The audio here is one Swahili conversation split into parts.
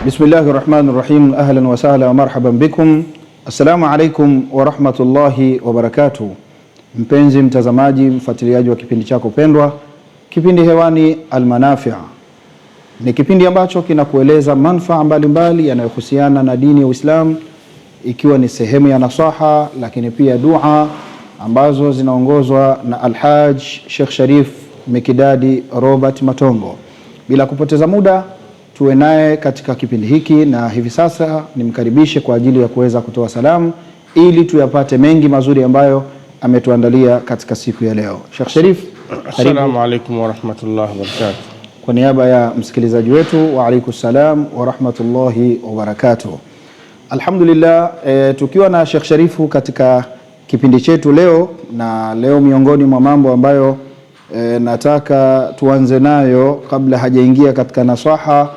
Bismillahirrahmanirrahim. Ahlan wa sahlan wa marhaban bikum. Assalamu alaikum wa rahmatullahi wa barakatuh. Mpenzi mtazamaji, mfuatiliaji wa kipindi chako pendwa, kipindi hewani Almanafi'. Ni kipindi ambacho kinakueleza manufaa mbalimbali yanayohusiana na dini ya Uislamu, ikiwa ni sehemu ya nasaha, lakini pia dua ambazo zinaongozwa na Alhaj Sheikh Sharif Mikidadi Robert Matongo. Bila kupoteza muda, tuwe naye katika kipindi hiki, na hivi sasa nimkaribishe kwa ajili ya kuweza kutoa salamu ili tuyapate mengi mazuri ambayo ametuandalia katika siku ya leo. Sheikh Sharif, assalamu alaykum wa rahmatullahi wa barakatuh. Kwa niaba ya msikilizaji wetu, wa alaykum salam wa rahmatullahi wa barakatuh. Alhamdulillah, tukiwa na Sheikh Sharifu katika kipindi chetu leo, na leo miongoni mwa mambo ambayo nataka tuanze nayo kabla hajaingia katika nasaha,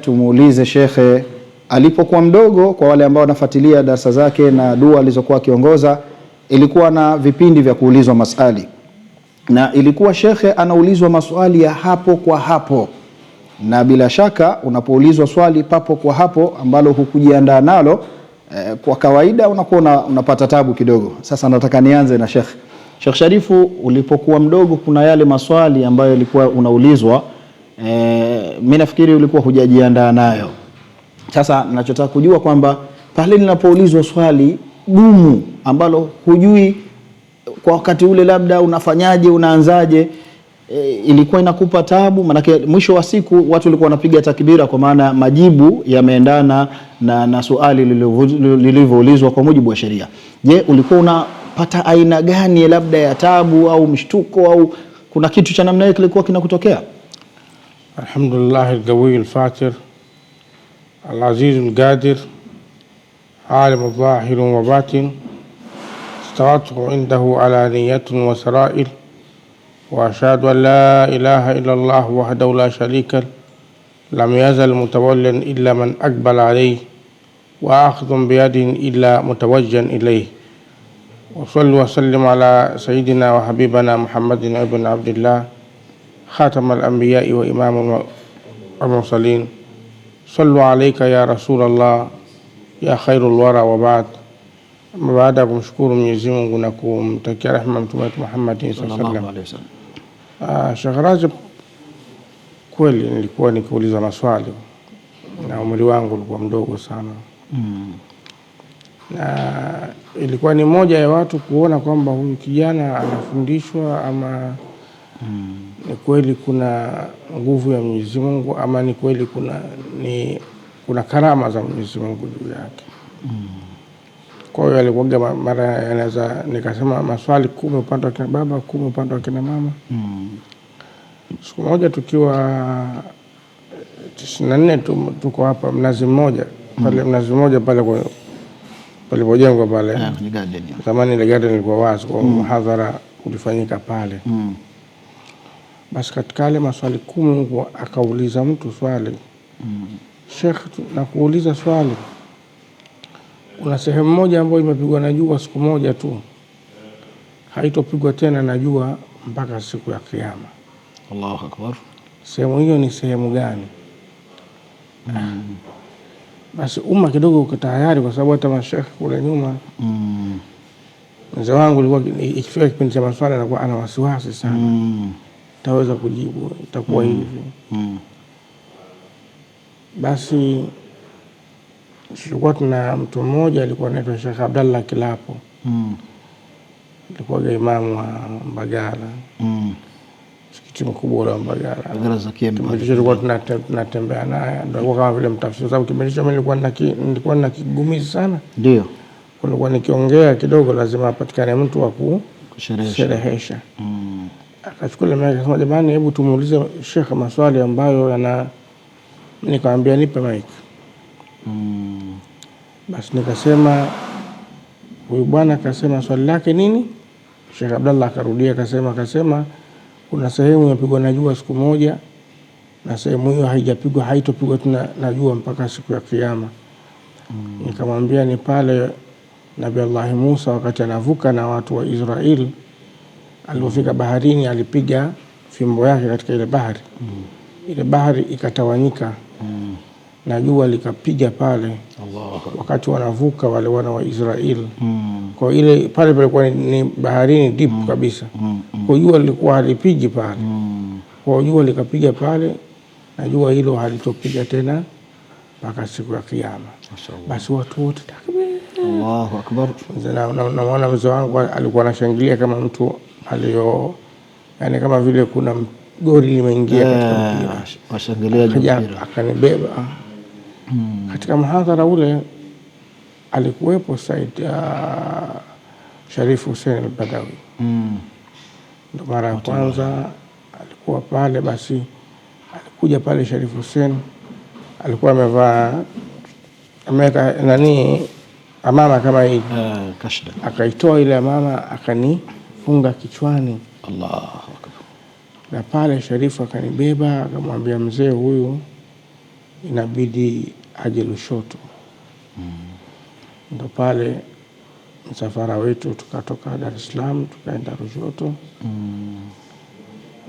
tumuulize shekhe alipokuwa mdogo. Kwa wale ambao wanafuatilia darasa zake na dua alizokuwa akiongoza, ilikuwa na vipindi vya kuulizwa maswali, na ilikuwa shekhe anaulizwa maswali ya hapo kwa hapo, na bila shaka unapoulizwa swali papo kwa hapo ambalo hukujiandaa nalo, kwa kawaida unakuwa unapata tabu kidogo. Sasa nataka nianze na shekhe. Sheikh Sharifu, ulipokuwa mdogo kuna yale maswali ambayo ilikuwa unaulizwa, mimi nafikiri ulikuwa hujajiandaa nayo. Sasa ninachotaka kujua kwamba pale ninapoulizwa swali gumu ambalo hujui kwa wakati ule labda unafanyaje, unaanzaje, ilikuwa inakupa tabu? Maana mwisho wa siku watu walikuwa wanapiga takbira kwa maana majibu yameendana na swali lilivyoulizwa kwa mujibu wa sheria. Je, ulikuwa unapata aina gani labda ya tabu au mshtuko, au kuna kitu cha namna hiyo kilikuwa kinakutokea? Alhamdulillah al-Qawi al-Fatir al-Aziz al-Qadir alim al-Zahir wa batin istawatu indahu ala niyatun wa sara'il wa ashhadu an la ilaha illa Allah wahdahu la sharika lam yazal mutawallian illa man aqbala alayhi wa akhidhun biyadihi illa mutawajjan ilayhi. وصلوا وسلم على سيدنا وحبيبنا محمد ابن عبد الله خاتم الأنبياء وإمام المرسلين. صلوا عليك يا رسول الله يا خير الورى وبعد. baada ya kumshukuru Mwenyezi Mungu na kumtakia rehema Mtume Muhammad sallallahu alaihi wasallam, Sheikh Rajab, kweli nilikuwa nikiuliza maswali na umri wangu ulikuwa mdogo sana. Na ilikuwa ni moja ya watu kuona kwamba huyu kijana anafundishwa ama ni kweli kuna nguvu ya Mwenyezi Mungu, ama ni kweli kuna karama za Mwenyezi Mungu juu yake. Kwa hiyo alikuwa mara yanaweza nikasema maswali 10 upande wa kina baba, 10 upande wa kina mama. Siku moja tukiwa 94 tuko hapa Mnazi Mmoja, pale Mnazi Mmoja pale kwa palipojengwa pale kwenye garden. Zamani ile garden ilikuwa wazi kwa muhadhara ulifanyika pale. Basi katika ile maswali 10 akauliza mtu swali, Sheikh, na kuuliza swali, kuna sehemu moja ambayo imepigwa na jua siku moja tu, haitopigwa tena na jua mpaka siku ya Kiyama. Allahu Akbar. Sehemu hiyo ni sehemu gani? Basi umma kidogo ukatayari, kwa sababu hata mashekhe kule nyuma, mzee wangu alikuwa ikifika kipindi cha maswali anakuwa ana wasiwasi sana, taweza kujibu, itakuwa hivi. Basi tulikuwa tuna mtu mmoja alikuwa anaitwa Sheikh Abdallah Kilapo, alikuwa imamu wa Mbagala, msikiti mkubwa wa Mbagala. Tulikuwa tunatembea naye, ndio kama vile mtafsiri, sababu kipindi hicho nilikuwa na kigumizi sana. Ndio kulikuwa nikiongea kidogo lazima apatikane mtu wa kusherehesha. Akachukua mimi akasema, jamani, hebu tumuulize Sheikh maswali ambayo nikamwambia nipe mic. Basi nikasema, huyu bwana akasema swali lake nini? Sheikh Abdallah akarudia akasema kuna sehemu imepigwa na jua siku moja, na sehemu hiyo haijapigwa, haitopigwa tena na jua mpaka siku ya Kiyama. Nikamwambia ni pale Nabii Allah Musa wakati anavuka na watu wa Israeli, alipofika baharini alipiga fimbo yake katika ile bahari. Ile bahari ikatawanyika na jua likapiga pale wakati wanavuka wale wana wa Israeli. Kwa ile pale palikuwa ni baharini deep kabisa. Kwa jua lilikuwa halipigi pale. Kwa jua likapiga pale na jua hilo halitopiga tena mpaka siku ya Kiyama. Basi watu wote takbir, Allahu Akbar. Na mwana mzee wangu alikuwa anashangilia kama mtu alio, yani kama vile kuna goli limeingia katika mpira. Washangilia mpira. Akanibeba. Katika mhadhara ule alikuwepo Said Sharif Hussein al-Badawi. Ndo mara ya kwanza alikuwa pale. Basi alikuja pale Sharif Hussein, alikuwa amevaa nani amama kama hii kashda, akaitoa ile amama akanifunga kichwani. Allahu Akbar. Na pale Sharifu akanibeba akamwambia, mzee huyu inabidi aje Lushoto. Ndo pale msafara wetu tukatoka Dar es Salaam tukaenda Lushoto.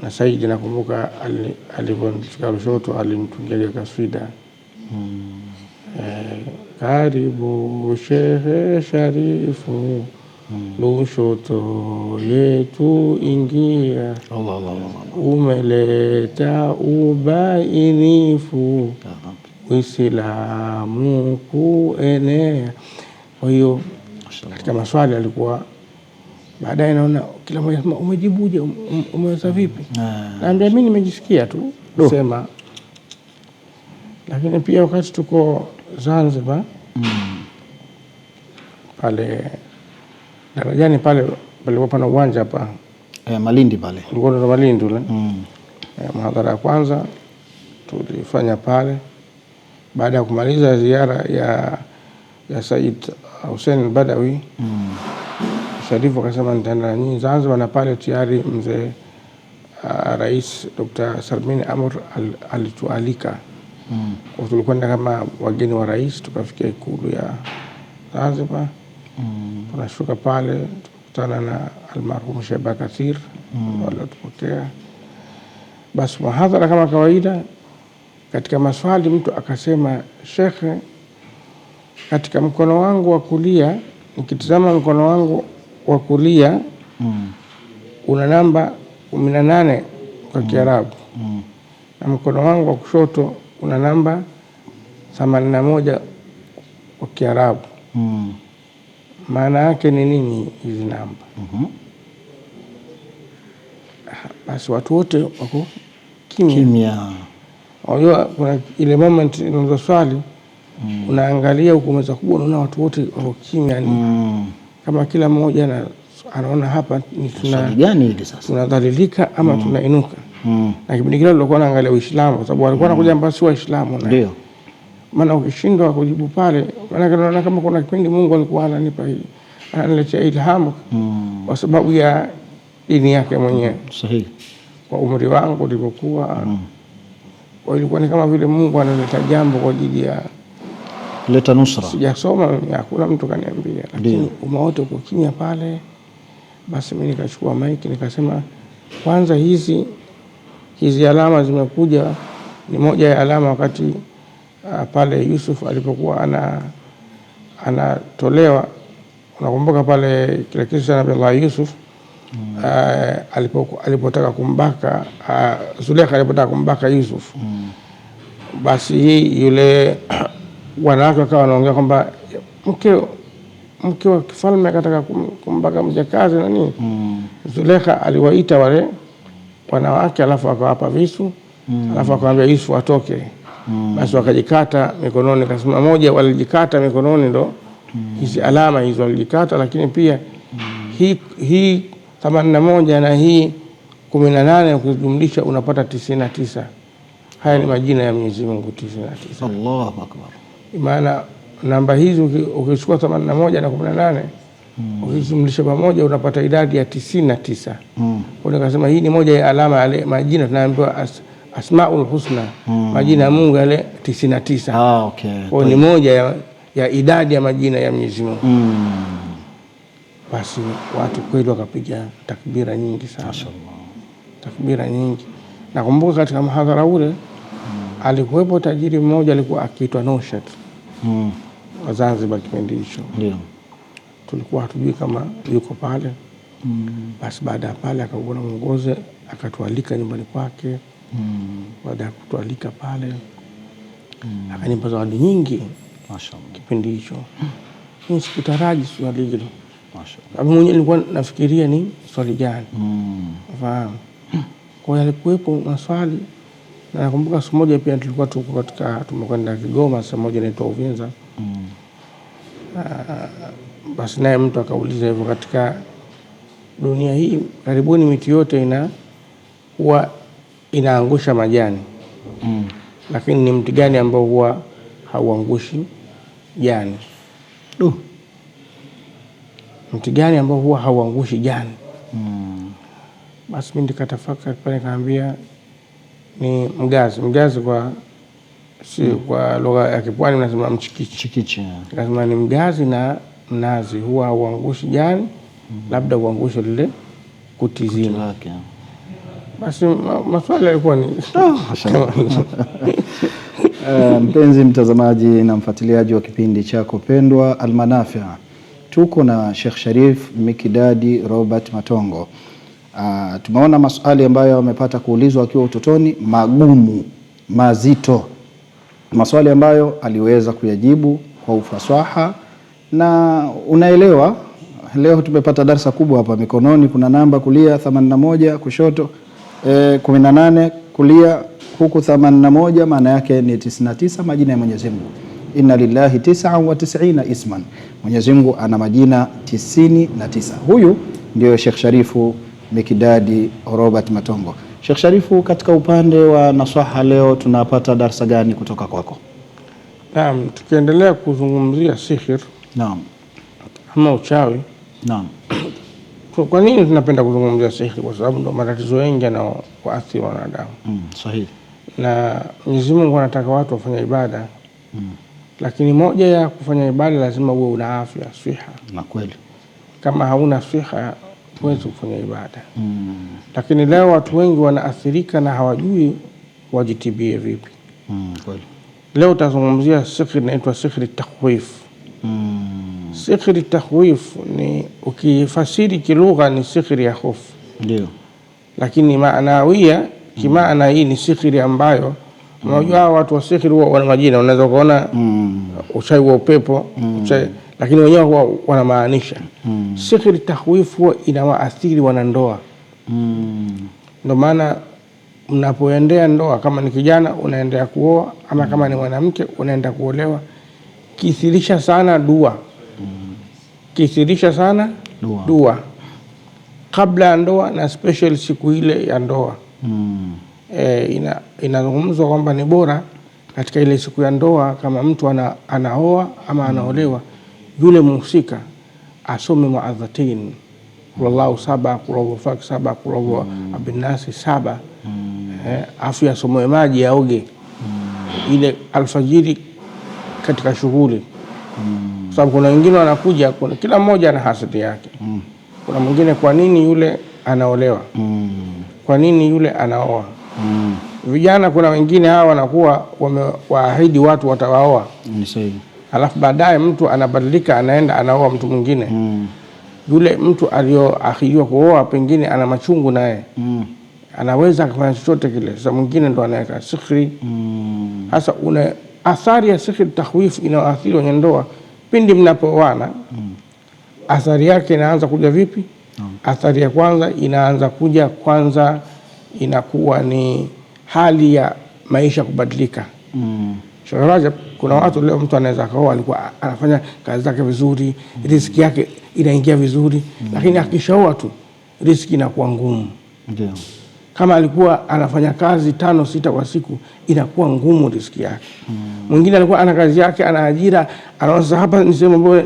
Na Saidi nakumbuka alipofika Lushoto alimtungia kaswida. Karibu Shehe Sharifu, Lushoto yetu ingia, umeleta ubainifu, Uislamu kuenea. Kwa hiyo katika maswali alikuwa baadaye naona kila mmoja anasema umejibuje, umeweza vipi? Naambia mimi nimejisikia tu kusema. Lakini pia wakati tuko Zanzibar pale darajani pale palikuwa na uwanja hapa Malindi pale. Tulikuwa na Malindi ule. Mhadhara ya kwanza tulifanya pale. Baada ya kumaliza ziara ya Said Hussein al-Badawi, Sharifu akasema nitaenda nyinyi Zanzibar, na pale tayari mzee Rais Dr. Salmin Amur alitualika. Kwa tulikwenda kama wageni wa rais, tukafikia ikulu ya Zanzibar. Tunashuka pale tukutana na almarhum Sheikh Bakathir walitupokea. Basi mahadhara kama kawaida, katika maswali mtu akasema, Shekhe, katika mkono wangu wa kulia, nikitazama mkono wangu wa kulia una namba 18 kwa Kiarabu, na mkono wangu wa kushoto una namba 81 kwa Kiarabu. Maana yake ni nini hizi namba? Basi watu wote wako kimya. Unajua kuna ile moment unaanza swali, unaangalia huko meza kubwa, unaona watu wote wako kimya, kama kila mmoja anaona hapa ni tuna gani hili sasa, tunadhalilika ama tunainuka. Na kipindi kile tulikuwa naangalia Uislamu, kwa sababu walikuwa wanakuja ambao si Waislamu. Ndio maana ukishindwa kujibu pale, maana kama kuna kipindi Mungu alikuwa ananipa hii, ananiletea ilhamu kwa sababu ya dini yake mwenyewe. Sahihi. Kwa umri wangu nilipokuwa, kwa ilikuwa ni kama vile Mungu analeta jambo kwa ajili ya kuleta nusra. Sijasoma, hakuna mtu kaniambia, lakini umma wote uko kimya pale. Basi mimi nikachukua maiki nikasema, kwanza hizi alama zimekuja, ni moja ya alama wakati pale Yusuf alipokuwa anatolewa. Unakumbuka pale kile kisa cha Nabii Allah Yusuf alipotaka kumbaka Zulekha, alipotaka kumbaka Yusuf. Basi yule wanawake wakawa wanaongea kwamba mke wa kifalme akataka kumbaka mjakazi na nini. Zulekha aliwaita wale wanawake, alafu akawapa visu, alafu akamwambia Yusuf atoke. Basi wakajikata mikononi, kasema moja walijikata mikononi, ndo hizi alama hizo walijikata. Lakini pia hii 81 na hii 18 kujumlisha unapata 99. Haya ni majina ya Mwenyezi Mungu 99. Allahu Akbar. Maana namba hizi ukichukua 81 na 18 Ukijumlisha pamoja unapata idadi ya 99. Kwa nikasema hii ni moja ya alama yale majina tunaambiwa Asmaul Husna, majina ya Mungu yale 99. Okay. Kwa ni moja ya idadi ya majina ya Mwenyezi Mungu. Basi watu kweli wakapiga takbira nyingi sana. Mashaallah. Takbira nyingi. Nakumbuka katika mhadhara ule alikuwepo tajiri mmoja alikuwa akiitwa Noshat. Wa Zanzibar kipindi hicho. Ndio. Tulikuwa hatujui kama yuko pale. Basi baada ya pale akaona mwongoze akatualika nyumbani kwake. Baada ya kutualika pale akanipa zawadi nyingi. Mashaallah. Kipindi hicho mimi sikutaraji swali hilo. Mashaallah. Mimi mwenyewe nilikuwa nafikiria ni swali gani. Fahamu. Kwa hiyo alikuwepo maswali na nakumbuka siku moja pia tulikuwa tumekwenda Kigoma sehemu moja inaitwa Uvinza. Basi naye mtu akauliza hivyo, katika dunia hii karibuni miti yote huwa inaangusha majani. Lakini ni mti gani ambao huwa hauangushi jani? Mti gani ambao huwa hauangushi jani? Basi mimi nikatafakari pale nikaambia ni mgazi. Mgazi kwa lugha ya Kipwani nasema mchikichi. Chikichi. Nikasema ni mgazi na mnazi huwa hauangushi jani, labda uangushe lile kuti zima. Basi maswali yalikuwa ni mpenzi mtazamaji na mfuatiliaji wa kipindi chako pendwa Almanafi, tuko na Sheikh Sharif Mikidadi Robert Matongo. Tumeona maswali ambayo wamepata kuulizwa akiwa utotoni, magumu, mazito, maswali ambayo aliweza kuyajibu kwa ufasaha na unaelewa. Leo tumepata darasa kubwa hapa mikononi. Kuna namba kulia 81, kushoto 18, kulia huku 81, maana yake ni 99 majina ya Mwenyezi Mungu. Inna lillahi 99 isman. Mwenyezi Mungu ana majina 99. Huyu ndio Sheikh Sharifu Mikidadi Robert Matongo. Sheikh Sharifu, katika upande wa nasaha leo tunapata darasa gani kutoka kwako? Naam, tukiendelea kuzungumzia sihir. Naam. Ama uchawi. Naam. Kwa nini tunapenda kuzungumzia sihir? Kwa sababu ndo matatizo mengi yanayoathiri wanadamu. Sahihi. Na Mwenyezi Mungu anataka watu wafanye ibada. Lakini moja ya kufanya ibada lazima uwe una afya, siha. Na kweli. Kama hauna siha huwezi kufanya ibada. Lakini leo watu wengi wanaathirika na hawajui wajitibie vipi. Kweli. Leo tazungumzia sihir inaitwa sihir takhwif. Sihir takhwif ni ukifasiri kilugha ni sihir ya hofu. Ndio. Lakini maanawia kimaana hii ni sihir ambayo unajua watu wa sihir huwa wana majina, unaweza kuona uchawi wa upepo, lakini wenyewe huwa wanamaanisha. Sihir takhwif huwa inawaathiri wanandoa. Ndio maana mnapoendea ndoa, kama ni kijana unaendea kuoa ama kama ni mwanamke unaenda kuolewa, kithirisha sana dua. Kithirisha sana dua kabla ya ndoa na special siku ile ya ndoa. Inazungumzwa kwamba ni bora katika ile siku ya ndoa, kama mtu anaoa ama anaolewa, yule mhusika asome muadhatin, wallahu 7, kullahu fak 7, kullahu abinasi 7. Afu yasomoe maji yaoge ile alfajiri katika shughuli. Sababu kuna wengine wanakuja, kila mmoja ana hasadi yake. Kuna mwingine, kwa nini yule anaolewa? Kwa nini yule anaoa? Vijana kuna wengine hawa wanakuwa wamewaahidi watu watawaoa. Alafu baadaye mtu anabadilika, anaenda anaoa mtu mwingine. Yule mtu aliyoahidiwa kuoa pengine ana machungu naye. Anaweza kufanya chochote kile. Sasa mwingine ndo anaweka sihiri. Sasa una athari ya sihiri takhwif inaathiri kwenye ndoa. Pindi mnapooana, athari yake inaanza kuja vipi? Athari ya kwanza inaanza kuja, kwanza inakuwa ni hali ya maisha kubadilika. Sheikh Rajab, kuna watu leo mtu anaweza kaoa, alikuwa anafanya kazi zake vizuri, riziki yake inaingia vizuri, lakini akishaoa tu riziki inakuwa ngumu. Ndio. kama alikuwa anafanya kazi 5-6 kwa siku, inakuwa ngumu riziki yake. Mwingine alikuwa ana kazi yake, ana ajira, anaona hapa ni sehemu ambayo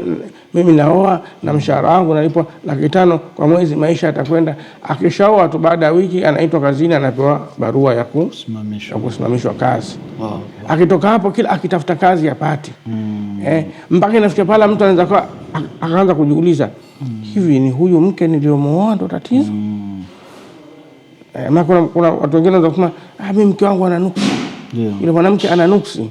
mimi naoa na mshahara wangu nalipwa 500,000 kwa mwezi, maisha yatakwenda. Akishaoa tu baada ya wiki anaitwa kazini, anapewa barua ya kusimamishwa kazi. Akitoka hapo kila akitafuta kazi yapati. Mpaka inafikia pale mtu anaweza akaanza kujiuliza, hivi ni huyu mke niliomuoa ndo tatizo? Kuna watu wengine wanaweza kusema mimi mke wangu ana nuksi. Yule mwanamke ana nuksi.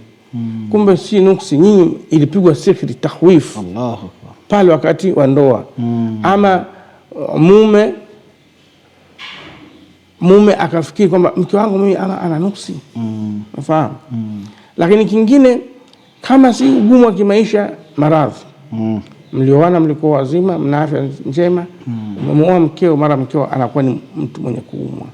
Kumbe si nuksi, nyinyi ilipigwa sihri tahwif. Allahu Akbar. Pale wakati wa ndoa. Ama mume akafikiri kwamba mke wangu mimi ana nuksi. Unafahamu? Lakini kingine, kama si ugumu wa kimaisha, maradhi. Mlioana, mlikuwa wazima, mna afya njema, umemuoa mkeo, mara mkeo anakuwa ni mtu mwenye kuumwa.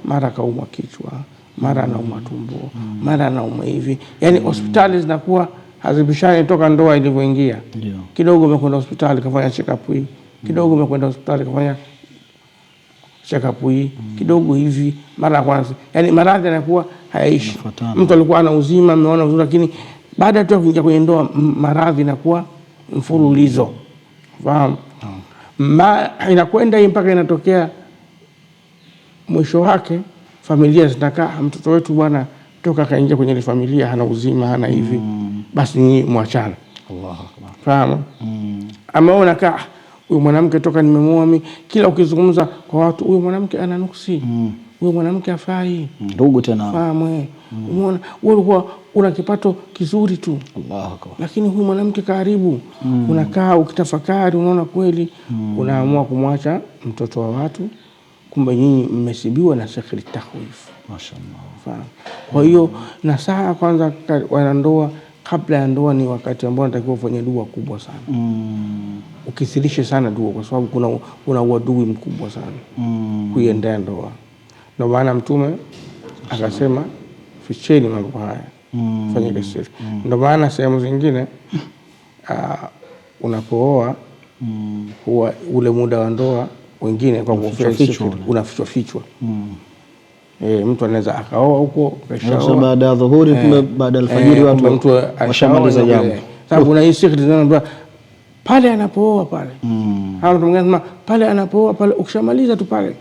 Mara kaumwa kichwa, mara anaumwa tumbo, mara anaumwa hivi. Yani hospitali zinakuwa hazibishani toka ndoa ilivyoingia. Kidogo umekwenda hospitali kafanya check up hii, kidogo umekwenda hospitali kafanya check up hii, kidogo hivi, mara kwanza. Yani maradhi yanakuwa hayaishi. Mtu alikuwa ana uzima, mmeona uzuri, lakini baada tu ya kuingia kwenye ndoa maradhi yanakuwa mfululizo. Fahamu? Inakwenda mpaka inatokea mwisho wake familia zinakaa, mtoto wetu bwana toka kaingia kwenye ile familia hana uzima, hana hivi, basi ni muachana. Allahu Akbar. Fahamu? Ama unakaa, huyu mwanamke toka nimemuoa mimi, kila ukizungumza kwa watu, huyu mwanamke ana nuksi, huyu mwanamke afai. Ndugu tena. Fahamu? Umeona wewe ulikuwa una kipato kizuri tu. Allahu Akbar. Lakini huyu mwanamke karibu. Unakaa ukitafakari, unaona kweli, unaamua kumwacha mtoto wa watu. Kumbe nyinyi mmesibiwa na sihri tahwif. Mashaallah. Kwa hiyo nasaha kwanza wanandoa, kabla ya ndoa ni wakati ambao unatakiwa ufanye dua kubwa sana. Ukithirishe sana dua, kwa sababu kuna uadui mkubwa sana kuiendea ndoa. Ndio maana Mtume akasema ficheni mambo haya, fanyeni siri. Ndio maana sehemu zingine unapooa huwa ule muda wa ndoa wengine kwa kufichwa unafichwa. Mtu anaweza akaoa huko kesho baada ya dhuhuri, kumbe baada ya alfajiri watu washamaliza jambo. Sababu kuna hii siri zinazoambia pale anapooa pale. Hapo mtu mwingine pale anapooa pale, ukishamaliza tu pale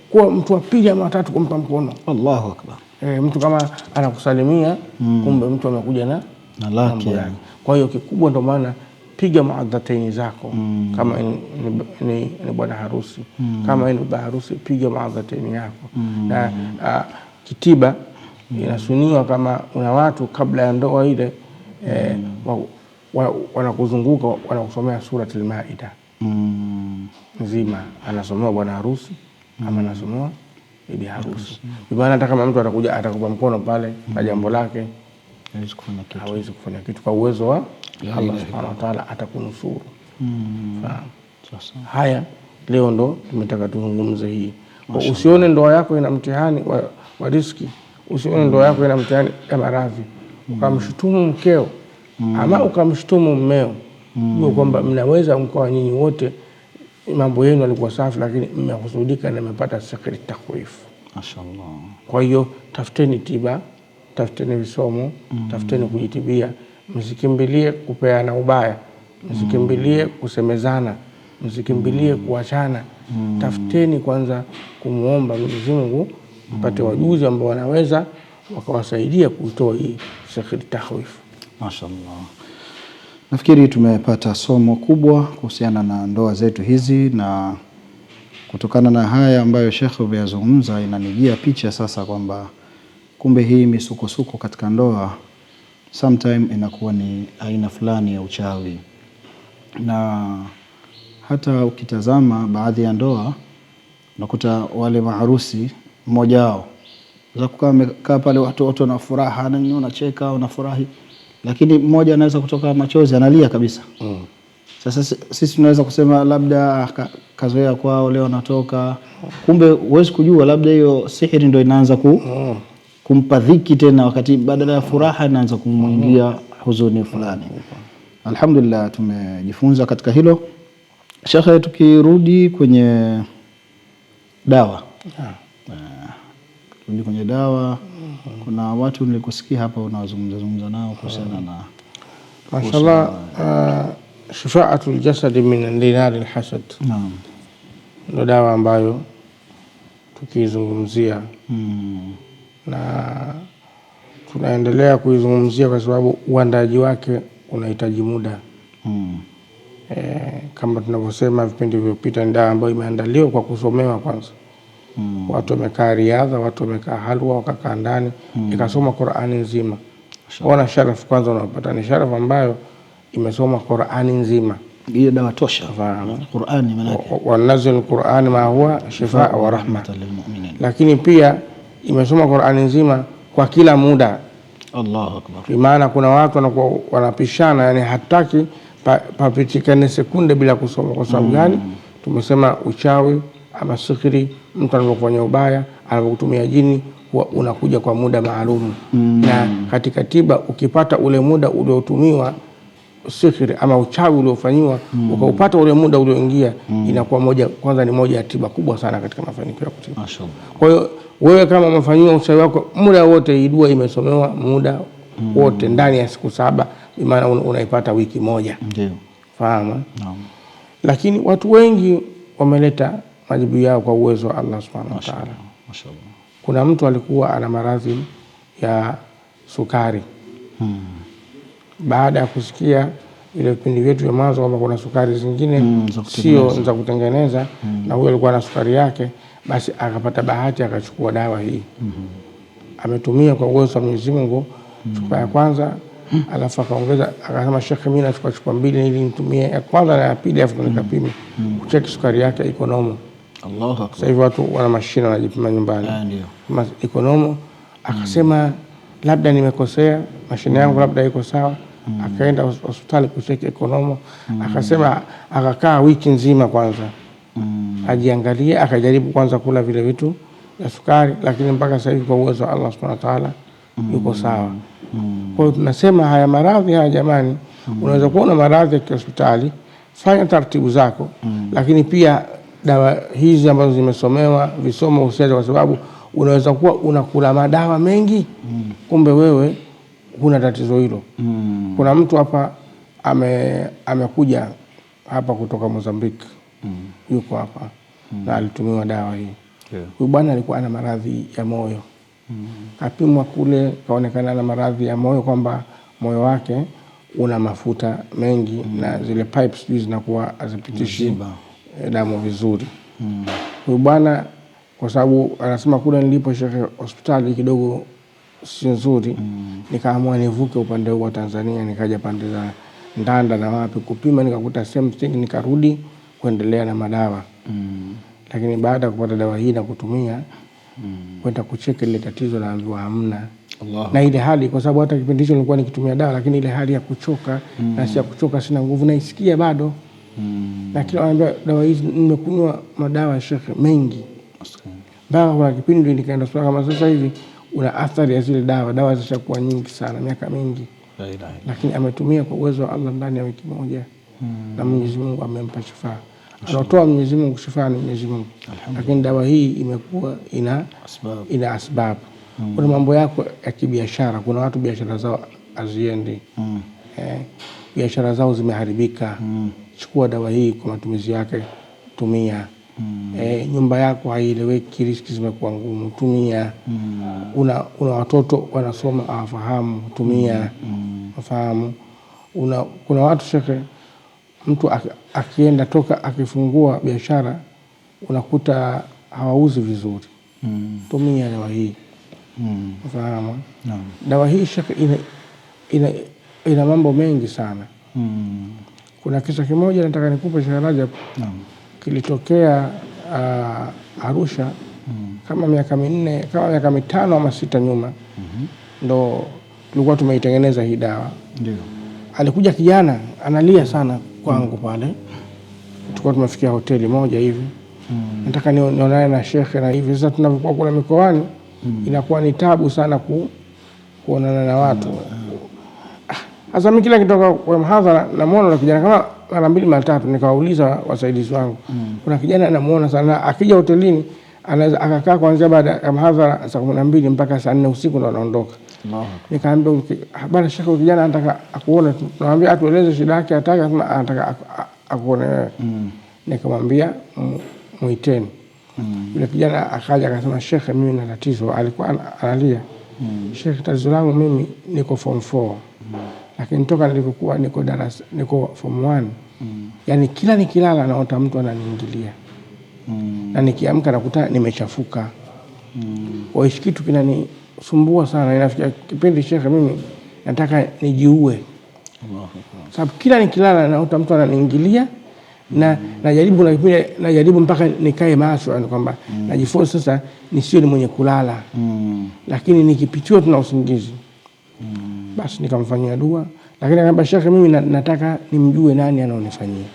kwa mtu wa pili ama watatu kumpa mkono. Allahu Akbar. Mtu kama anakusalimia, kumbe mtu amekuja na lake. Kwa hiyo kikubwa ndio maana piga muadhataini zako, kama ni bwana harusi, kama ni bwana harusi, piga muadhataini yako. Na kitiba inasuniwa kama una watu kabla ya ndoa ile wanakuzunguka, wanakusomea suratul Maida nzima, anasomewa bwana harusi ama anasomewa bibi harusi. Bwana hata kama mtu atakuja atakupa mkono pale kwa jambo lake, hawezi kufanya kitu kwa uwezo wa Allah Subhanahu wa Ta'ala, atakunusuru. Haya leo ndo tumetaka tuzungumze hii. Usione ndoa yako ina mtihani wa riziki, usione ndoa yako ina mtihani ya maradhi, ukamshutumu mkeo ama ukamshutumu mmeo, hiyo kwamba mnaweza mkoa nyinyi wote mambo yenu yalikuwa safi, lakini mmehusudika na mmepata sihri tahwif. Mashaallah. Kwa hiyo tafuteni tiba, tafuteni visomo, tafuteni kujitibia, msikimbilie kupeana ubaya, msikimbilie kusemezana, msikimbilie kuachana. Tafuteni kwanza kumuomba Mwenyezi Mungu mpate wajuzi ambao wanaweza wakawasaidia kutoa hii sihri tahwif. Mashaallah. Nafikiri tumepata somo kubwa kuhusiana na ndoa zetu hizi, na kutokana na haya ambayo Sheikh ameyazungumza inanijia picha sasa kwamba kumbe hii misukosuko katika ndoa sometime inakuwa ni aina fulani ya uchawi. Na hata ukitazama baadhi ya ndoa unakuta wale maharusi mmoja wao za kukaa pale, watu wote wana furaha na wanacheka wanafurahi, lakini mmoja anaweza kutoka machozi analia kabisa. Sasa sisi tunaweza kusema labda kazoea kwao leo natoka, kumbe huwezi kujua labda hiyo sihiri ndio inaanza kumpa dhiki tena, wakati badala ya furaha inaanza kumwingia huzuni fulani. Alhamdulillah tumejifunza katika hilo. Sheikh, tukirudi kwenye dawa Turudi kwenye dawa. Kuna watu nilikusikia hapa unazungumza nao kuhusiana na mashallah shifaatul jasad min dinar alhasad. Naam. Ndio dawa ambayo tukizungumzia na tunaendelea kuizungumzia kwa sababu uandaji wake unahitaji muda. Kama tunavyosema vipindi vilivyopita, ni dawa ambayo imeandaliwa kwa kusomewa kwanza. Watu wamekaa riadha, watu wamekaa halwa, wakakaa ndani, ikasoma Qur'ani nzima. Ona sharafu kwanza unapata, ni sharafu ambayo imesoma Qur'ani nzima. Hiyo dawa tosha. Qur'ani maana yake wa nazil Qur'ani ma huwa shifaa wa rahmatan lilmu'minin. Lakini pia imesoma Qur'ani nzima kwa kila muda. Allahu akbar. Kwa maana kuna watu wanakuwa wanapishana, yani hataki papitikane sekunde bila kusoma. Kwa sababu gani? Tumesema uchawi ama sihiri, mtu anapofanya ubaya, anapokutumia jini, unakuja kwa muda maalum. Na katika tiba ukipata ule muda uliotumiwa sihiri ama uchawi uliofanywa, ukaupata ule muda ulioingia, inakuwa kwanza ni moja ya tiba kubwa sana katika mafanikio ya kutibu. Mashaallah. Kwa hiyo wewe kama umefanywa uchawi wako, muda wote idua imesomewa muda wote ndani ya siku 7, maana unaipata wiki moja. Ndio. Fahamu? Naam. Lakini watu wengi wameleta majibu yao kwa uwezo wa Allah Subhanahu wa Ta'ala. Mashaallah. Kuna mtu alikuwa ana maradhi ya sukari. Baada ya kusikia ile vipindi vyetu vya mwanzo kwamba kuna sukari zingine sio za kutengeneza, na huyo alikuwa na sukari yake, basi akapata bahati akachukua dawa hii. Ametumia kwa uwezo wa Mwenyezi Mungu chupa ya kwanza, alafu akaongeza, akasema Sheikh, mimi nachukua chupa 2 ili nitumie ya kwanza na ya pili, afu nikapima kucheki sukari yake iko normal. Allahu Akbar. Sasa hivi watu wana mashine wanajipima nyumbani. Ndio. Iko normal. Akasema labda nimekosea, mashine yangu labda iko sawa. Akaenda hospitali kucheki iko normal. Akasema akakaa wiki nzima kwanza. Ajiangalie, akajaribu kwanza kula vile vitu vya sukari, lakini mpaka sasa hivi kwa uwezo wa Allah Subhanahu wa Ta'ala yuko sawa. Kwa hiyo tunasema haya maradhi haya jamani, unaweza kuwa na maradhi ya hospitali, fanya taratibu zako, lakini pia dawa hizi ambazo zimesomewa visomo usiache, kwa sababu unaweza kuwa unakula madawa mengi kumbe wewe huna tatizo hilo. Kuna mtu hapa amekuja hapa kutoka Mozambique, yuko hapa na alitumiwa dawa hii. Huyu bwana alikuwa ana maradhi ya moyo. Kapimwa kule, kaonekana na maradhi ya moyo, kwamba moyo wake una mafuta mengi na zile pipes zinakuwa hazipitishi damu vizuri. Huyu bwana, kwa sababu anasema kule nilipo Sheikh hospitali kidogo si nzuri, nikaamua nivuke upande wa Tanzania, nikaja pande za Ndanda na wapi kupima, nikakuta same thing, nikarudi kuendelea na madawa. Lakini baada ya kupata dawa hii na kutumia, kwenda kucheki ile tatizo naambiwa hamna. Na ile hali, kwa sababu hata kipindi hicho nilikuwa nikitumia dawa, lakini ile hali ya kuchoka na si ya kuchoka, sina nguvu, naisikia bado. Lakini anambia dawa hizi nimekunywa madawa Sheikh mengi. Baada kuna kipindi nikaenda hospitali, kama sasa hivi una athari ya zile dawa zishakuwa nyingi sana, miaka mingi. Lakini ametumia kwa uwezo wa Allah ndani ya wiki moja, na Mwenyezi Mungu amempa shifa. Anatoa Mwenyezi Mungu shifa ni Mwenyezi Mungu. Lakini dawa hii imekuwa ina asbab. Kuna mambo yako ya kibiashara, kuna watu biashara zao haziendi. Biashara zao zimeharibika. Chukua dawa hii kwa matumizi yake, tumia. Nyumba yako haieleweki, riziki zimekuwa ngumu, tumia. Una watoto wanasoma hawafahamu, tumia. Wafahamu. Kuna watu Sheikh, mtu akienda toka akifungua biashara unakuta hawauzi vizuri. Tumia dawa hii. Wafahamu. Dawa hii Sheikh ina mambo mengi sana. Kuna kisa kimoja nataka nikupe Sheikh Rajab. Kilitokea Arusha kama miaka 4, kama miaka 5 ama 6 nyuma. Ndo tulikuwa tumeitengeneza hii dawa. Ndio. Alikuja kijana analia sana kwangu pale. Tulikuwa tumefikia hoteli moja hivi. Nataka nionane na Sheikh na hivi. Sasa tunapokuwa kule mikoani inakuwa ni tabu sana kuonana na watu. Sasa mimi kila kitoka kwa mhadhara namuona na kijana kama mara 2 mara 3, nikawauliza wasaidizi wangu. Kuna kijana namuona sana akija hotelini anaweza akakaa kuanzia baada ya mhadhara saa 12 mpaka saa 4 usiku ndo anaondoka. Nikaambia bwana shekhe, kijana anataka akuone. Tunamwambia atueleze shida yake, anataka akuone wewe. Nikamwambia muiteni. Yule kijana akaja akasema, shekhe, mimi na tatizo. Alikuwa analia. Shekhe, tatizo langu mimi niko form 4. Lakini toka nilipokuwa niko form 1. Yani kila nikilala naota mtu ananiingilia. Na nikiamka nakuta nimechafuka. Kwa hiyo kitu kinanisumbua sana. Inafikia kipindi shekhe, mimi nataka nijiue. Sababu kila nikilala naota mtu ananiingilia, na najaribu mpaka nikae macho, yani kwamba najiforce sasa nisiwe ni mwenye kulala. Lakini nikipitiwa tuna usingizi. Basi nikamfanyia dua, lakini akaniambia, shekhe, mimi nataka nimjue nani anaonifanyia.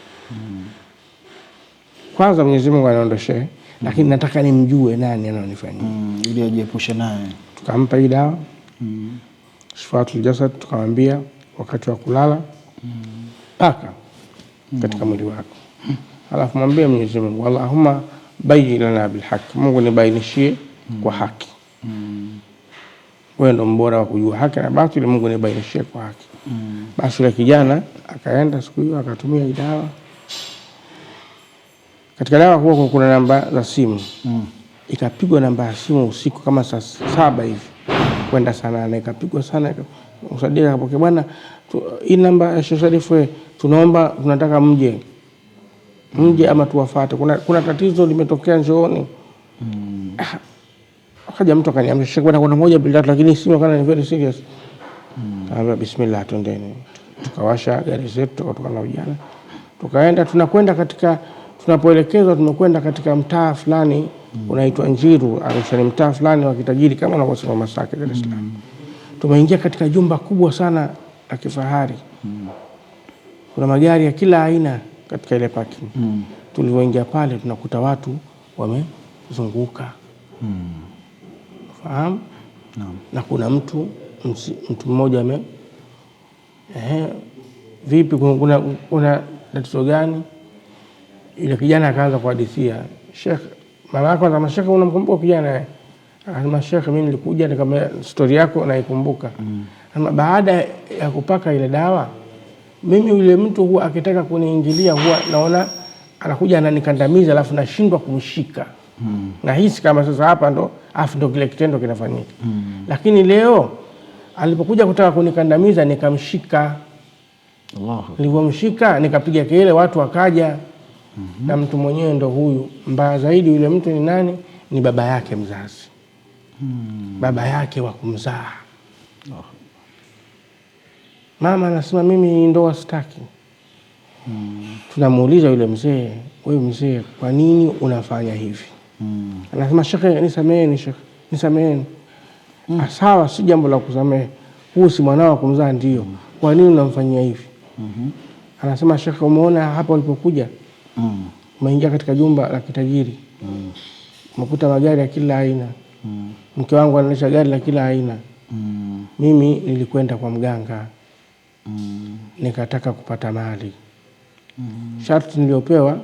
Kwanza Mwenyezi Mungu anaondoshe, lakini nataka nimjue nani anaonifanyia. Ili ajiepushe naye. Tukampa hii dawa. Shifatul Jasad, tukamwambia wakati wa kulala paka katika mwili wako. Alafu mwambie Mwenyezi Mungu, Allahumma bayyin lana bil haqq, Mungu nibainishie kwa haki. Wewe ndo mbora wa kujua haki na batili, Mungu nibainishie kwa haki. Basi yule kijana akaenda siku hiyo akatumia hii dawa. Katika dawa huko kuna namba za simu. Ikapigwa namba ya simu usiku kama saa 7 hivi kwenda saa 8, ikapigwa sana. Usadia akapokea, bwana, hii namba ya Sheikh Sharifu, tunaomba, tunataka mje ama tuwafuate, kuna tatizo limetokea njooni. Akaja mtu akaniambia, Sheikh, bwana, kuna moja bila, lakini simu kana ni very serious. Kaambia bismillah, twendeni. Tukawasha gari zetu, tukatoka na vijana tukaenda. Tunapoelekezwa tumekwenda katika mtaa fulani unaitwa Njiru, Arusha, ni mtaa fulani wa kitajiri kama unavyosema Masaki, Dar es Salaam. Tumeingia katika jumba kubwa sana la kifahari. Kuna magari ya kila aina katika ile parking. Tulipoingia pale tunakuta watu wamezunguka. Fahamu? Na kuna mtu mmoja vipi, kuna tatizo gani? Ile kijana akaanza kuhadithia, Sheikh, mama yako anasema, Sheikh, unamkumbuka kijana? Anasema, Sheikh, mimi nilikuja nikamwambia story yako naikumbuka. Anasema, baada ya kupaka ile dawa, mimi yule mtu huwa akitaka kuniingilia huwa naona anakuja ananikandamiza, alafu nashindwa kumshika. Nahisi kama sasa hapa ndo kile kitendo kinafanyika. Lakini leo alipokuja kutaka kunikandamiza nikamshika. Nilipomshika nikapiga kelele, watu wakaja. Na mtu mwenyewe ndo huyu. Mbaya zaidi, yule mtu ni nani? Ni baba yake mzazi. Baba yake wa kumzaa. Mama anasema, mimi ndoa sitaki. Tunamuuliza yule mzee, wewe mzee, kwa nini unafanya hivi? Anasema, Sheikh, nisameheni Sheikh, nisameheni. Sawa, si jambo la kusamehe. Huyu si mwanao wa kumzaa. Ndio. Kwa nini unamfanyia hivi? Anasema, Sheikh, umeona hapa ulipokuja? Umeingia katika jumba la kitajiri. Umekuta magari ya kila aina. Mke wangu anaendesha gari la kila aina. Mimi nilikwenda kwa mganga. Nikataka kupata mali. Sharti niliopewa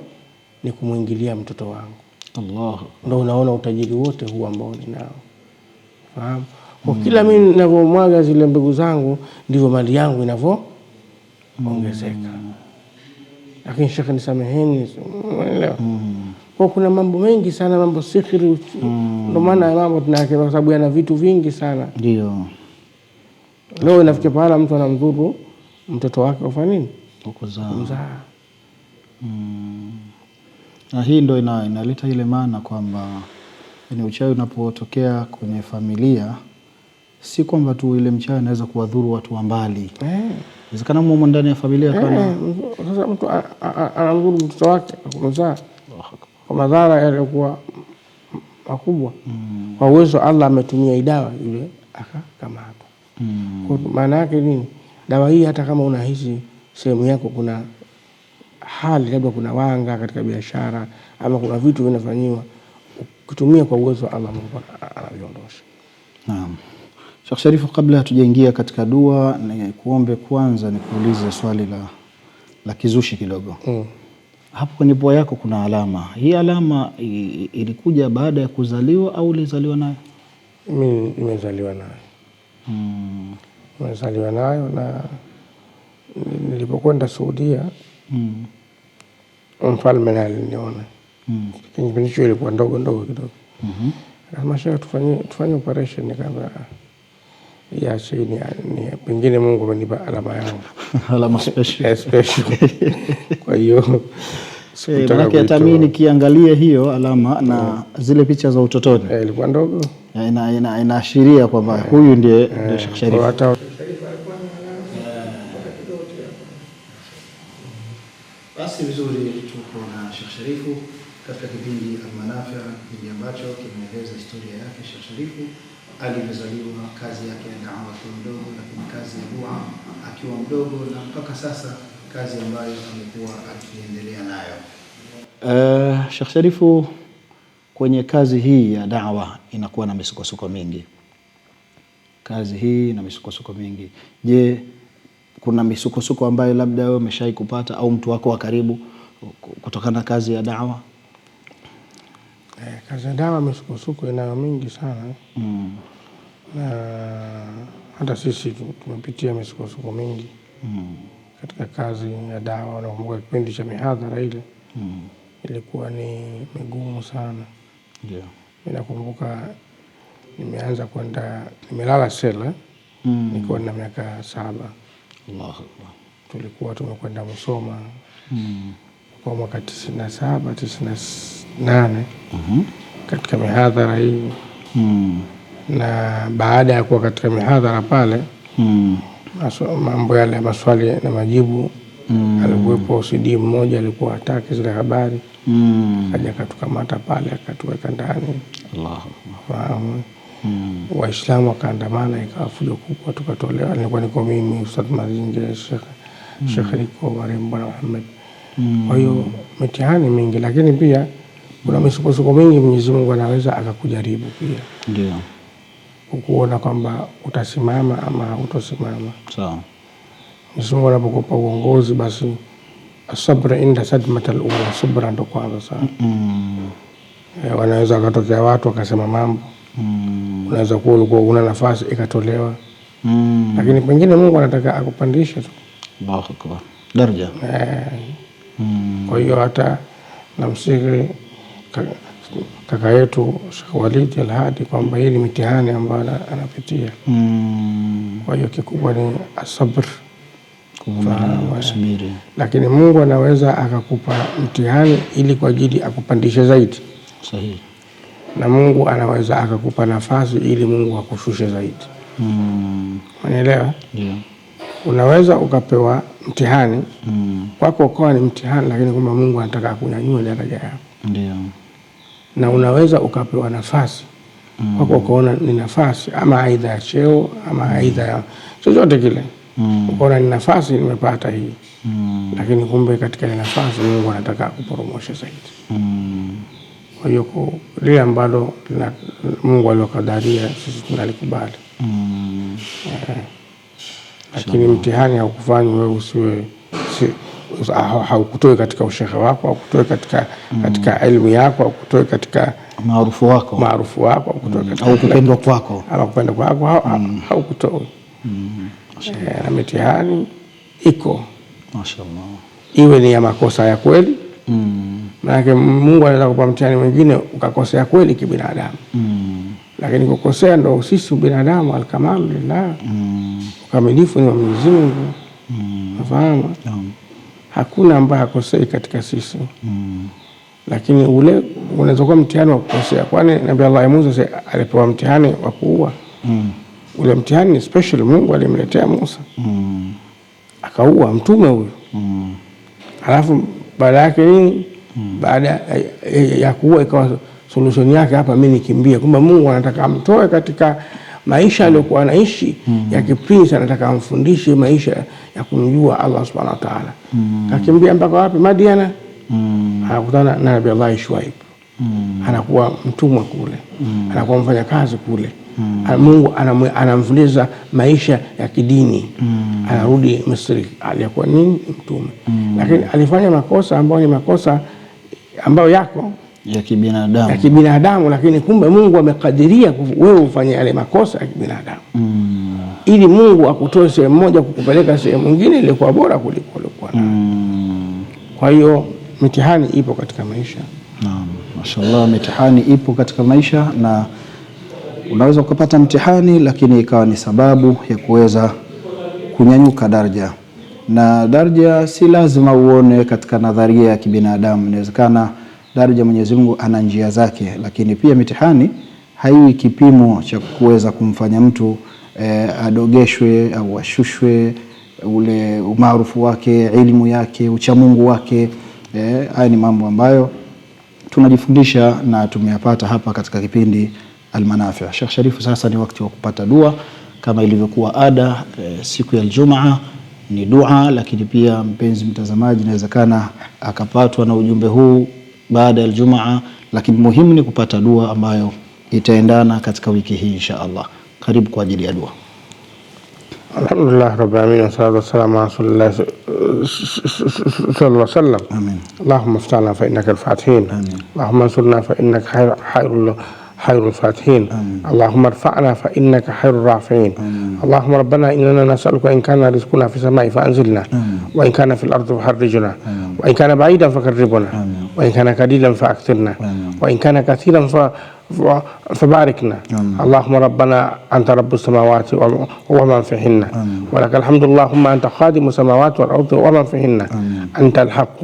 ni kumuingilia mtoto wangu. Ndio unaona utajiri wote huu ambao ninao. Fahamu? Kwa kila mimi ninavyomwaga zile mbegu zangu ndivyo mali yangu inavyoongezeka. Lakini Sheikh, nisameheni, unaelewa? Kwa kuna mambo mengi sana, mambo sihiri. Ndio maana mambo tunayake kwa sababu yana vitu vingi sana. Ndio. Leo inafikia pala mtu anamdhuru mtoto wake kwa nini? Kuzaa. Na hii ndio inaleta ile maana kwamba ni uchawi unapotokea kwenye familia, si kwamba tu ile mchawi anaweza kuwadhuru watu wa mbali. Inawezekana mumo ndani ya familia kana sasa mtu anamdhuru mtoto wake kumzaa kwa madhara yaliokuwa makubwa. Kwa uwezo Allah ametumia idawa yule akakamata. Kwa maana yake nini? Dawa hii hata kama unahisi sehemu yako kuna hali, labda kuna wanga katika biashara ama kuna vitu vinafanywa, kutumia kwa uwezo wa Allah, Mungu anaviondosha. Naam. Sheikh Sharifu, kabla hatujaingia katika dua, ni kuombe kwanza nikuulize swali la kizushi kidogo. Hapo kwenye pua yako kuna alama. Hii alama ilikuja baada ya kuzaliwa au ulizaliwa nayo? Mimi nimezaliwa nayo. Nimezaliwa nayo, na nilipokwenda Saudia mfalme naye aliniona. Kipindi hicho ilikuwa ndogo kidogo. Akasema Sheikh, tufanye operation. Kama ya chini ni pengine Mungu amenipa alama yangu. Alama special. Kwa hiyo maana hata mimi nikiangalia hiyo alama na zile picha za utotoni ilikuwa ndogo, inaashiria kwamba huyu ndiye Sheikh Sharif. Basi vizuri, tuko na Sheikh Sharifu katika kipindi Al-Manafi', kipindi ambacho kimeeleza historia yake Sheikh Sharifu, alivyozaliwa, kazi yake ya da'wa akiwa mdogo, lakini kazi ya dua akiwa mdogo, na mpaka sasa kazi ambayo amekuwa akiendelea nayo. Sheikh Sharifu, kwenye kazi hii ya da'wa inakuwa na misukosuko mingi. Kazi hii na misukosuko mingi. Je, kuna misukosuko ambayo labda wewe umeshai kupata au mtu wako wa karibu kutokana na kazi ya da'wa? Kazi ya da'wa misukosuko inayo mingi sana. Na hata sisi tumepitia misukosuko mingi katika kazi ya da'wa. Nakumbuka kipindi cha mihadhara ile ilikuwa ni migumu sana. Ndio. Mimi nakumbuka nimelala sela nikiwa na miaka 7. Allahu Akbar. Tulikuwa tumekwenda Musoma kwa mwaka 97 98 katika mihadhara hii. Na baada ya kuwa katika mihadhara pale mambo yale maswali na majibu, alikuwepo OCD mmoja alikuwa hataki zile habari, akaja akatukamata pale akatuweka ndani. Allahu Akbar. Waislamu wakaandamana, ikawa fujo kubwa, tukatolewa. Nilikuwa niko mimi, Ustadh Mazinge, Sheikh Riko, Marehemu Bwana Muhammad. Kwa hiyo mitihani mingi, lakini pia kuna misukosuko mingi Mwenyezi Mungu anaweza akakujaribu pia. Ndio. Kuona kwamba utasimama ama hutosimama. Sawa. Mwenyezi Mungu anapokupa uongozi, basi asabra inda sadmatal ula, subra ndo kwanza sana. Wanaweza wakatokea watu wakasema mambo. Unaweza kuwa ulikuwa una nafasi ikatolewa. Lakini pengine Mungu anataka akupandishe tu. Allahu Akbar. Daraja. Kwa hiyo hata namsihi kaka yetu Sheikh Walid Al-Hadi kwamba hii ni mitihani ambayo anapitia. Kwa hiyo kikubwa ni asabr, kusubiri. Lakini Mungu anaweza akakupa mtihani ili kwa ajili akupandishe zaidi. Sahihi. Na Mungu anaweza akakupa nafasi ili Mungu akushushe zaidi. Unaelewa? Ndio. Unaweza ukapewa mtihani kwako ukawa ni mtihani, lakini kwamba Mungu anataka akunyanyue daraja yako. Ndio. Na unaweza ukapewa nafasi kwako ukaona ni nafasi, ama aidha ya cheo ama aidha ya chochote kile. Ukaona ni nafasi nimepata hii. Lakini kumbe katika ile nafasi Mungu anataka akuporomoshe zaidi. Kwa hiyo lile ambalo Mungu alokadaria sisi tunalikubali. Lakini mtihani haukufanywa wewe usiwe haukutoe katika ushehe wako, haukutoe katika elimu yako, haukutoe katika maarufu wako, haukutoe katika au kupendwa kwako, ama kupendwa kwako, haukutoe. Na mitihani iko, mashaallah, iwe ni ya makosa ya kweli. Maana Mungu anaweza kukupa mtihani mwingine ukakosea kweli kibinadamu. Lakini kukosea ndo sisi binadamu, alkamalu lillah. Ukamilifu ni wa Mwenyezi Mungu. Unafahamu? Hakuna ambaye hakosei katika sisi. Lakini ule unaweza kuwa mtihani wa kukosea. Kwani Nabii Allah Musa alipewa mtihani wa kuua. Ule mtihani ni special, Mungu alimletea Musa. Akaua mtume huyo. Alafu baada yake nini? Baada ya kuua ikawa solution yake hapa mimi nikimbie. Kumbe Mungu anataka amtoe katika maisha aliyokuwa anaishi ya kiprinsi, anataka amfundishe maisha ya kumjua Allah Subhanahu wa Ta'ala. Kakimbia mpaka wapi? Madiana. Anakutana na Nabii Allah Shuaib. Anakuwa mtumwa kule. Anakuwa mfanya kazi kule. Mungu anamfundisha maisha ya kidini. Anarudi Misri, alikuwa nini? Mtume. Lakini alifanya makosa ambayo ni makosa ambayo yako ya kibinadamu. Ya kibinadamu, lakini kumbe Mungu amekadiria wewe ufanye yale makosa ya kibinadamu. Ili Mungu akutoe sehemu moja kukupeleka sehemu nyingine ile kwa bora kuliko ulikuwa. Kwa hiyo mitihani ipo katika maisha. Naam, mashallah, mitihani ipo katika maisha, na unaweza ukapata mtihani lakini ikawa ni sababu ya kuweza kunyanyuka daraja. Na daraja si lazima uone katika nadharia ya kibinadamu. Inawezekana daraja Mwenyezi Mungu ana njia zake, lakini pia mitihani haiwi kipimo cha kuweza kumfanya mtu adogeshwe au ashushwe ule umaarufu wake, elimu yake, uchamungu wake. Haya ni mambo ambayo tunajifundisha na tumeyapata hapa katika kipindi Almanafi. Sheikh Sharifu, sasa ni wakati wa kupata dua kama ilivyokuwa ada. Siku ya Ijumaa ni dua, lakini pia mpenzi mtazamaji inawezekana akapatwa na ujumbe huu baada ya Ijumaa, lakini muhimu ni kupata dua ambayo itaendana katika wiki hii insha Allah. Karibu kwa ajili ya dua. Alhamdulillah rabbil alamin, wassalatu wassalamu ala rasulillah sallallahu alaihi wasallam. Amin. Allahumma iftahna fa innaka al-fatihin. Allahumma ansurna fa innaka خير الفاتحين. اللهم ارفعنا فإنك خير الرافعين. اللهم ربنا إننا نسألك إن كان رزقنا في السماء فأنزلنا، وإن كان في الأرض فحرجنا، وإن كان بعيدا فقربنا، وإن كان قليلا فأكثرنا، وإن كان كثيرا فباركنا. اللهم ربنا أنت رب السماوات ومن فيهن، ولك الحمد. اللهم أنت خادم السماوات والأرض ومن فيهن. أنت الحق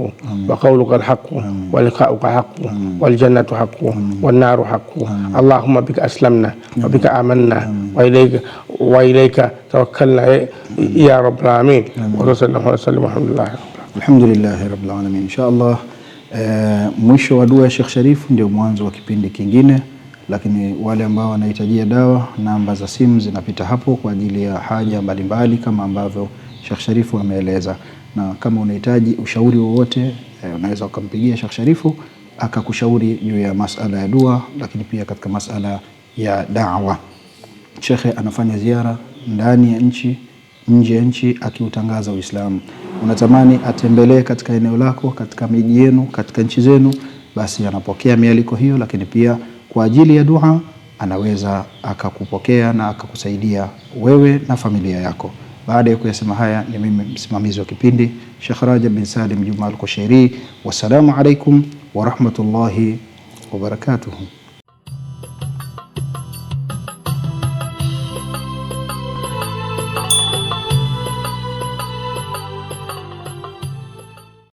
وقولك الحق ولقاؤك حق والجنة حق والنار حق. اللهم بك أسلمنا وبك آمنا وإليك توكلنا يا رب العالمين. وصلى الله وسلم. الحمد لله رب العالمين. إن شاء الله mwisho wa dua ya Sheikh Sharifu ndio mwanzo wa kipindi kingine, lakini wale ambao wanahitajia dawa, namba za simu zinapita hapo kwa ajili ya haja mbalimbali kama ambavyo Sheikh Sharifu ameeleza. Na kama unahitaji ushauri wowote unaweza ukampigia Sheikh Sharifu akakushauri juu ya masala ya dua, lakini pia katika masala ya da'wa. Sheikh anafanya ziara ndani ya nchi, nje ya nchi, akiutangaza Uislamu. Unatamani atembelee katika eneo lako, katika miji yenu, katika nchi zenu, basi anapokea mialiko hiyo, lakini pia kwa ajili ya dua anaweza akakupokea na akakusaidia wewe na familia yako. Baada ya kuyasema haya, ni mimi msimamizi wa kipindi Sheikh Rajab bin Salim Juma Al-Kushairi. Wassalamu alaikum wa rahmatullahi wa barakatuh.